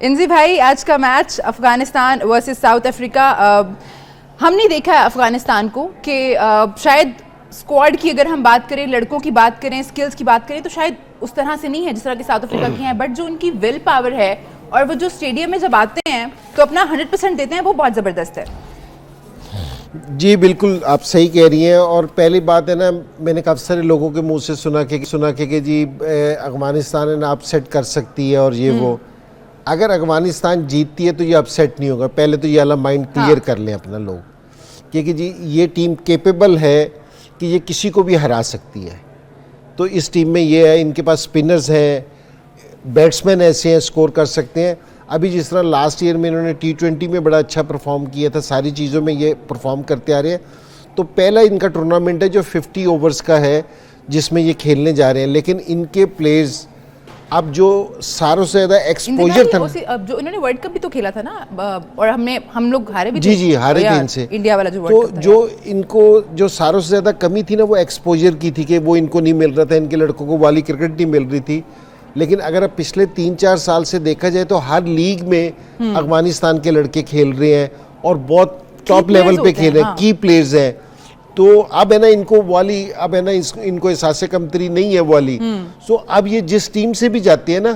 इंजी भाई, आज का match Afghanistan versus south Africa, हमने देखा है अफगानिस्तान को कि शायद स्क्वाड की अगर हम बात करें, लड़कों की बात करें, स्किल्स की बात करें, तो शायद उस तरह से नहीं है जिस तरह की साउथ अफ्रीका की हैं, बट जो उनकी विल पावर है और वो जो स्टेडियम में जब आते हैं तो अपना 100% देते हैं, वो बहुत ज़बरदस्त है। जी बिल्कुल, आप सही कह रही हैं। और पहली बात है ना, मैंने काफ़ी सारे लोगों के मुंह से सुना कि जी अफगानिस्तान है ना अपसेट कर सकती है और ये वो। अगर अफगानिस्तान जीतती है तो ये अपसेट नहीं होगा। पहले तो ये वाला माइंड क्लियर कर लें अपना लोग, क्योंकि जी ये टीम कैपेबल है कि ये किसी को भी हरा सकती है। तो इस टीम में ये है, इनके पास स्पिनर्स हैं, बैट्समैन ऐसे हैं स्कोर कर सकते हैं। अभी जिस तरह लास्ट ईयर में इन्होंने T20 में बड़ा अच्छा परफॉर्म किया था, सारी चीज़ों में ये परफॉर्म करते आ रहे हैं। तो पहला इनका टूर्नामेंट है जो 50 ओवर्स का है, जिसमें ये खेलने जा रहे हैं। लेकिन इनके प्लेयर्स अब जो सारों से ज़्यादा एक्सपोजर था, अब जो इन्होंने वर्ल्ड कप भी तो खेला था ना, और हम लोग हारे भी थे। जी हारे थे इनसे, इंडिया वाला जो तो जो इनको जो सारों से ज़्यादा कमी थी ना, वो एक्सपोजर की थी कि वो इनको नहीं मिल रहा था, इनके लड़कों को वाली क्रिकेट नहीं मिल रही थी। लेकिन अगर अब पिछले 3-4 साल से देखा जाए तो हर लीग में अफगानिस्तान के लड़के खेल रहे हैं और बहुत टॉप लेवल पे खेल रहे हैं, की प्लेयर्स हैं। तो अब है ना इनको वाली, अब है ना इनको एहसास कमतरी नहीं है वाली। सो अब ये जिस टीम से भी जाते हैं ना,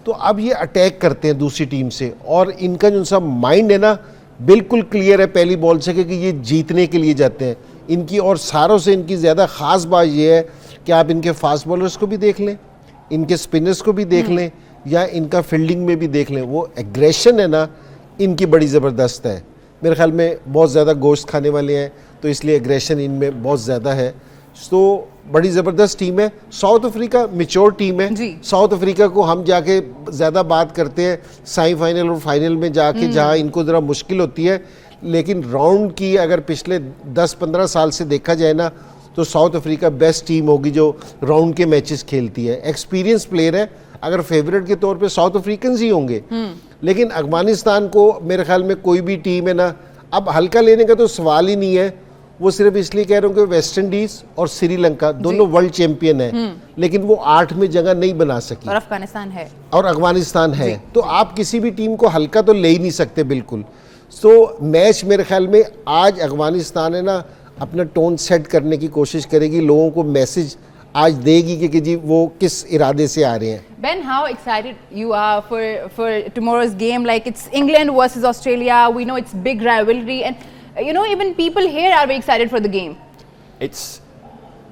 तो अब ये अटैक करते हैं दूसरी टीम से, और इनका जो सा माइंड है ना बिल्कुल क्लियर है पहली बॉल से कि ये जीतने के लिए जाते हैं इनकी। और सारों से इनकी ज़्यादा ख़ास बात ये है कि आप इनके फास्ट बॉलर्स को भी देख लें, इनके स्पिनर्स को भी देख लें, या इनका फील्डिंग में भी देख लें, वो एग्रेशन है ना इनकी बड़ी ज़बरदस्त है। मेरे ख्याल में बहुत ज़्यादा गोश्त खाने वाले हैं, तो इसलिए एग्रेशन इनमें बहुत ज़्यादा है। तो बड़ी ज़बरदस्त टीम है। साउथ अफ्रीका मैच्योर टीम है। साउथ अफ्रीका को हम जाके ज़्यादा बात करते हैं सेमीफाइनल और फाइनल में जाके, जहाँ इनको ज़रा मुश्किल होती है। लेकिन राउंड की अगर पिछले 10-15 साल से देखा जाए ना, तो साउथ अफ्रीका बेस्ट टीम होगी जो राउंड के मैचेस खेलती है। एक्सपीरियंस प्लेयर है, अगर फेवरेट के तौर पे साउथ अफ्रीकन ही होंगे। लेकिन अफगानिस्तान को मेरे ख्याल में कोई भी टीम है ना, अब हल्का लेने का तो सवाल ही नहीं है। वो सिर्फ इसलिए कह रहा हूँ कि वेस्ट इंडीज और श्रीलंका दोनों वर्ल्ड चैंपियन है, लेकिन वो 8 में जगह नहीं बना सकी, और अफगानिस्तान है। तो आप किसी भी टीम को हल्का तो ले ही नहीं सकते बिल्कुल। तो मैच मेरे ख्याल में आज अफगानिस्तान है ना अपना टोन सेट करने की कोशिश करेगी, लोगों को मैसेज आज देगी कि जी वो किस इरादे से आ रहे हैं। Ben, how excited you are for tomorrow's game? Like, it's England versus Australia. We know it's big rivalry, and you know even people here are very excited for the game. If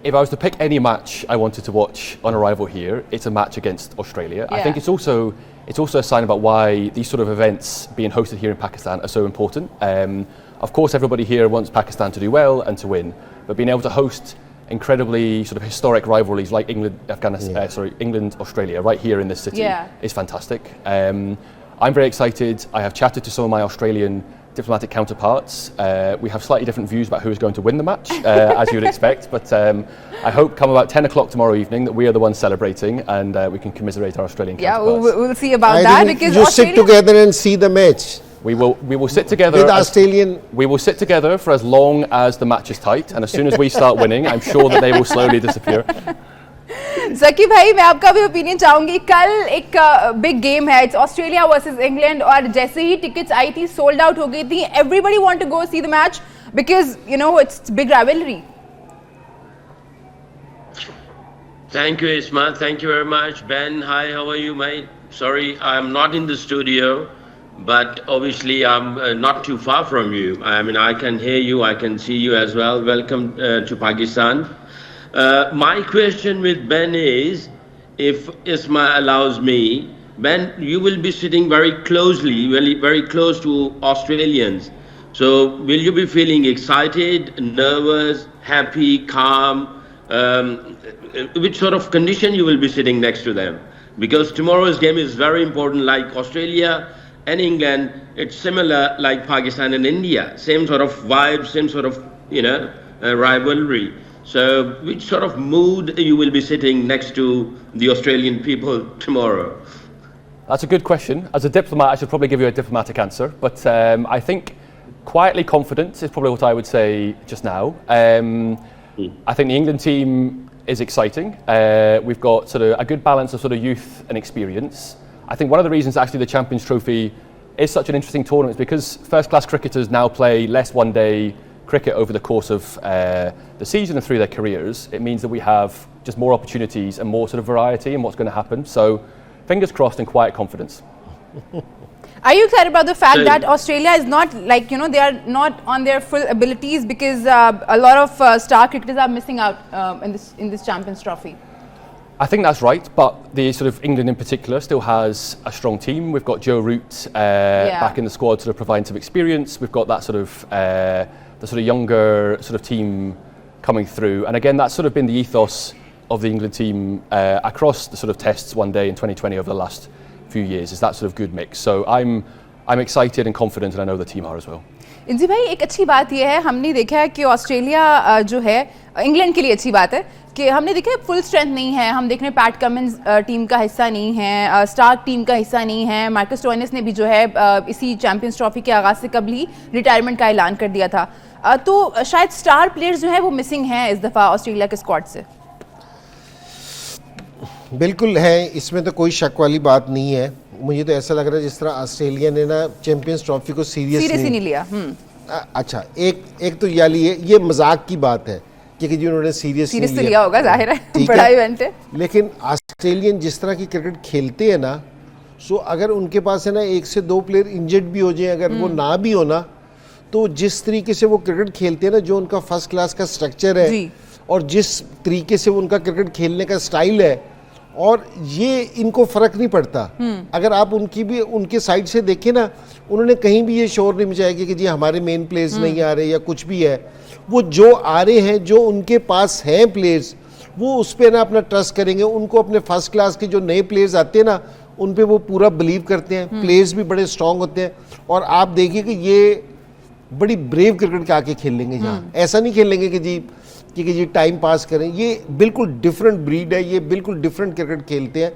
I was to pick any match I wanted to watch on arrival here, it's a match against Australia. Yeah. I think it's also a sign about why these sort of events being hosted here in Pakistan are so important. Of course, everybody here wants Pakistan to do well and to win, but being able to host incredibly sort of historic rivalries like England, Australia, right here in this city is fantastic. I'm very excited. I have chatted to some of my Australian diplomatic counterparts. We have slightly different views about who is going to win the match, as you would expect, but I hope come about 10 o'clock tomorrow evening that we are the ones celebrating, and we can commiserate our Australian counterparts. Yeah, we'll see about that, because you sit together and see the match. We will sit together with Australian. We will sit together for as long as the match is tight, and as soon as we start winning, I'm sure that they will slowly disappear. Zaki भाई, मैं आपका भी opinion चाहूंगी। कल एक big game है, it's Australia versus England, और जैसे ही टिकट्स आई थी सोल्ड आउट हो गई थी। Everybody want to go see the match because you know it's big rivalry. Thank you, Isma. Thank you very much. Ben, hi, how are you, mate? Sorry, I'm not in the studio, but obviously I'm not too far from you. I mean, I can hear you, I can see you as well. Welcome to Pakistan. My question with Ben is, if Isma allows me, Ben, you will be sitting very closely, very close to Australians. So will you be feeling excited, nervous, happy, calm? Which sort of condition you will be sitting next to them? Because tomorrow's game is very important. Like Australia and England, it's similar like Pakistan and India. Same sort of vibe, same sort of, rivalry. So which sort of mood you will be sitting next to the Australian people tomorrow? That's a good question. As a diplomat, I should probably give you a diplomatic answer, but I think quietly confident is probably what I would say just now. I think the England team is exciting. We've got sort of a good balance of sort of youth and experience. I think one of the reasons actually the Champions Trophy is such an interesting tournament is because first-class cricketers now play less one-day cricket over the course of the season and through their careers. It means that we have just more opportunities and more sort of variety in what's going to happen. So fingers crossed and quiet confidence. Are you excited about the fact that Australia is not like, you know, they are not on their full abilities because a lot of star cricketers are missing out in this Champions Trophy? I think that's right, but the sort of England in particular still has a strong team. We've got Joe Root back in the squad, sort of providing some experience. We've got that sort of younger sort of team coming through, and again, that's sort of been the ethos of the England team across the sort of tests one day in 2020 over the last few years. Is that sort of good mix? So I'm excited and confident, and I know the team are as well. इंजी भाई, एक अच्छी बात यह है, हमने देखा है कि ऑस्ट्रेलिया जो है इंग्लैंड के लिए अच्छी बात है कि हमने देखा है फुल स्ट्रेंथ नहीं है. हम देख रहे हैं पैट कमिंस टीम का हिस्सा नहीं है, स्टार्क टीम का हिस्सा नहीं है. मार्कस स्टोइनिस ने भी जो है इसी चैंपियंस ट्रॉफी के आगाज से कब ही रिटायरमेंट का ऐलान कर दिया था. तो शायद स्टार प्लेयर्स जो है वो मिसिंग हैं इस दफ़ा ऑस्ट्रेलिया के स्क्वाड से. बिल्कुल है, इसमें तो कोई शक वाली बात नहीं है. मुझे तो ऐसा लग रहा है जिस तरह ऑस्ट्रेलिया ने ना चैंपियंस ट्रॉफी को सीरियसली नहीं लिया. अच्छा, एक तो ये मजाक की बात है कि जी उन्होंने सीरियस लिया होगा, जाहिर है बड़ा इवेंट है. लेकिन ऑस्ट्रेलियन जिस तरह की क्रिकेट खेलते हैं ना, सो अगर उनके पास है ना 1 से 2 प्लेयर इंजर्ड भी हो जाए, अगर वो ना भी हो ना, तो जिस तरीके से वो क्रिकेट खेलते हैं ना, जो उनका फर्स्ट क्लास का स्ट्रक्चर है और जिस तरीके से उनका क्रिकेट खेलने का स्टाइल है, और ये इनको फर्क नहीं पड़ता. अगर आप उनके साइड से देखें ना, उन्होंने कहीं भी ये शोर नहीं मचाया कि जी हमारे मेन प्लेयर्स नहीं आ रहे या कुछ भी है. वो जो आ रहे हैं, जो उनके पास हैं प्लेयर्स, वो उस पर ना अपना ट्रस्ट करेंगे. उनको अपने फर्स्ट क्लास के जो नए प्लेयर्स आते हैं ना, उन पे वो पूरा बिलीव करते हैं. प्लेयर्स भी बड़े स्ट्रांग होते हैं, और आप देखिए कि ये बड़ी ब्रेव क्रिकेट के आके खेल लेंगे यहाँ. ऐसा नहीं खेल लेंगे कि जी टाइम पास करें. ये बिल्कुल डिफरेंट ब्रीड है, ये बिल्कुल डिफरेंट क्रिकेट खेलते हैं.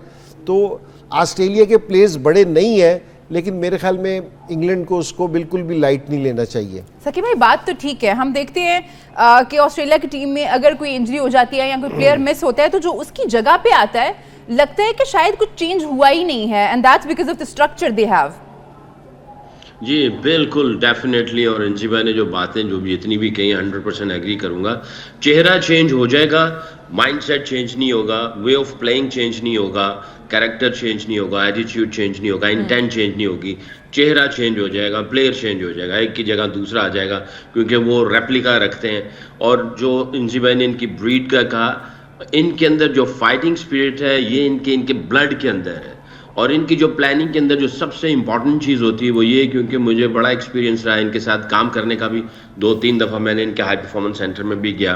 तो ऑस्ट्रेलिया के प्लेयर्स बड़े नहीं हैं, लेकिन मेरे ख्याल में इंग्लैंड को उसको बिल्कुल भी लाइट नहीं लेना चाहिए. सकी भाई, बात तो ठीक है. हम देखते हैं कि ऑस्ट्रेलिया की टीम में अगर कोई इंजरी हो जाती है या कोई प्लेयर मिस होता है, तो जो उसकी जगह पे आता है, लगता है कि शायद कुछ चेंज हुआ ही नहीं है, and that's because of the structure they have. जी बिल्कुल, डेफिनेटली. और इंजी भाई ने जो बातें जो भी जितनी भी कही 100% एग्री करूंगा. चेहरा चेंज हो जाएगा, माइंडसेट चेंज नहीं होगा, वे ऑफ प्लेइंग चेंज नहीं होगा, कैरेक्टर चेंज नहीं होगा, एटीट्यूड चेंज नहीं होगा, इंटेंट चेंज नहीं होगी. चेहरा चेंज हो जाएगा, प्लेयर चेंज हो जाएगा, एक की जगह दूसरा आ जाएगा, क्योंकि वो रेप्लिका रखते हैं. और जो इंजी भाई ने इनकी ब्रीड का कहा, इनके अंदर जो फाइटिंग स्पिरिट है, ये इनके ब्लड के अंदर है. और इनकी जो प्लानिंग के अंदर जो सबसे इंपॉर्टेंट चीज़ होती है वो ये, क्योंकि मुझे बड़ा एक्सपीरियंस रहा इनके साथ काम करने का भी. 2-3 दफ़ा मैंने इनके हाई परफॉर्मेंस सेंटर में भी गया,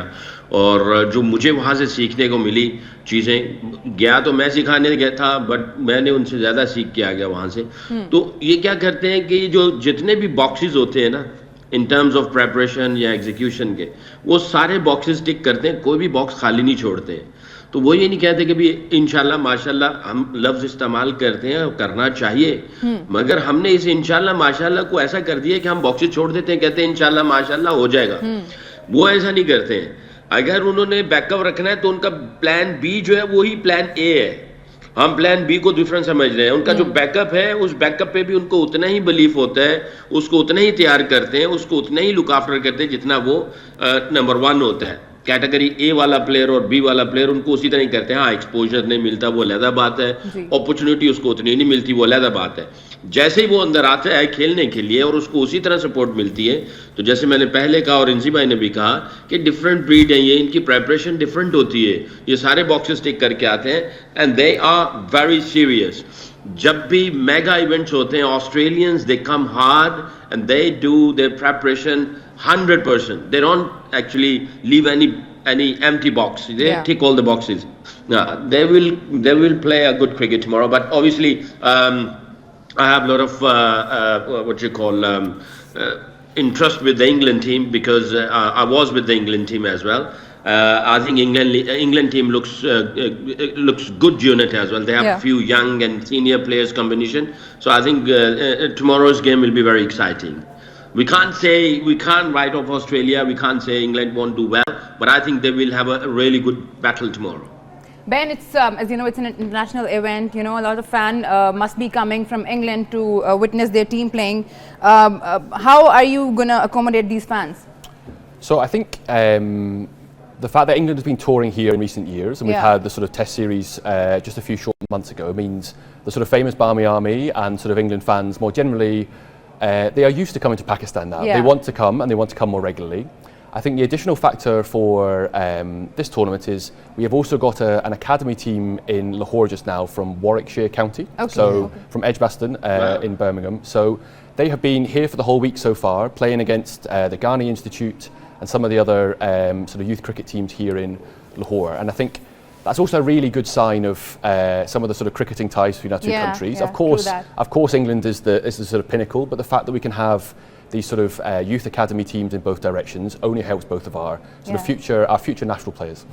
और जो मुझे वहाँ से सीखने को मिली चीज़ें, गया तो मैं सिखाने गया था, बट मैंने उनसे ज़्यादा सीख के आ गया वहाँ से. तो ये क्या करते हैं कि जो जितने भी बॉक्सेस होते हैं ना, इन टर्म्स ऑफ प्रेपरेशन या एग्जीक्यूशन के, वो सारे बॉक्सेस टिक करते हैं, कोई भी बॉक्स खाली नहीं छोड़ते हैं. तो वो ये नहीं कहते कि भी इंशाल्लाह माशाल्लाह, हम लफ्ज इस्तेमाल करते हैं, करना चाहिए, मगर हमने इस इंशाल्लाह माशाल्लाह को ऐसा कर दिया कि हम बॉक्सेस छोड़ देते हैं, कहते हैं इंशाल्लाह माशाल्लाह हो जाएगा. वो ऐसा नहीं करते हैं. अगर उन्होंने बैकअप रखना है तो उनका प्लान बी जो है वही प्लान ए है. हम प्लान बी को डिफरेंट समझ रहे हैं. उनका जो बैकअप है, उस बैकअप पे भी उनको उतना ही बिलीफ होता है, उसको उतना ही तैयार करते हैं, उसको उतना ही लुक आफ्टर करते हैं जितना वो नंबर 1 होता है. कैटेगरी ए वाला प्लेयर और बी वाला प्लेयर उनको उसी तरह ही करते हैं. हाँ, एक्सपोजर नहीं मिलता, वो अलग बात है, अपॉर्चुनिटी उसको उतनी नहीं मिलती, वो अलग बात है. जैसे ही वो अंदर आता है खेलने के लिए और उसको उसी तरह सपोर्ट मिलती है, तो जैसे मैंने पहले कहा और इंजी भाई ने भी कहा कि डिफरेंट ब्रीड है ये, इनकी प्रेपरेशन डिफरेंट होती है. ये सारे बॉक्सेस टिक करके आते हैं, and they are very serious. जब भी मेगा इवेंट्स होते हैं, Australians they come hard and they do their preparation 100%. They don't actually leave any empty box. They tick all the boxes. They will play a good cricket tomorrow. But obviously, I have a lot of what you call interest with the England team, because I was with the England team as well. I think England team looks good unit as well. They have a few young and senior players combination. So I think tomorrow's game will be very exciting. We can't write off Australia. We can't say England won't do well, but I think they will have a really good battle tomorrow. Ben, it's as you know, it's an international event. You know, a lot of fans must be coming from England to witness their team playing. How are you going to accommodate these fans? So I think the fact that England has been touring here in recent years, and we've had the sort of Test series just a few short months ago, means the sort of famous Barmy Army and sort of England fans more generally, they are used to coming to Pakistan now. Yeah. They want to come, and they want to come more regularly. I think the additional factor for this tournament is we have also got an academy team in Lahore just now from Warwickshire County, from Edgbaston in Birmingham. So they have been here for the whole week so far, playing against the Ghani Institute and some of the other sort of youth cricket teams here in Lahore. And I think that's also a really good sign of some of the sort of cricketing ties between our two countries. Yeah, of course, England is the sort of pinnacle, but the fact that we can have these sort of youth academy teams in both directions only helps both of our sort of future national players.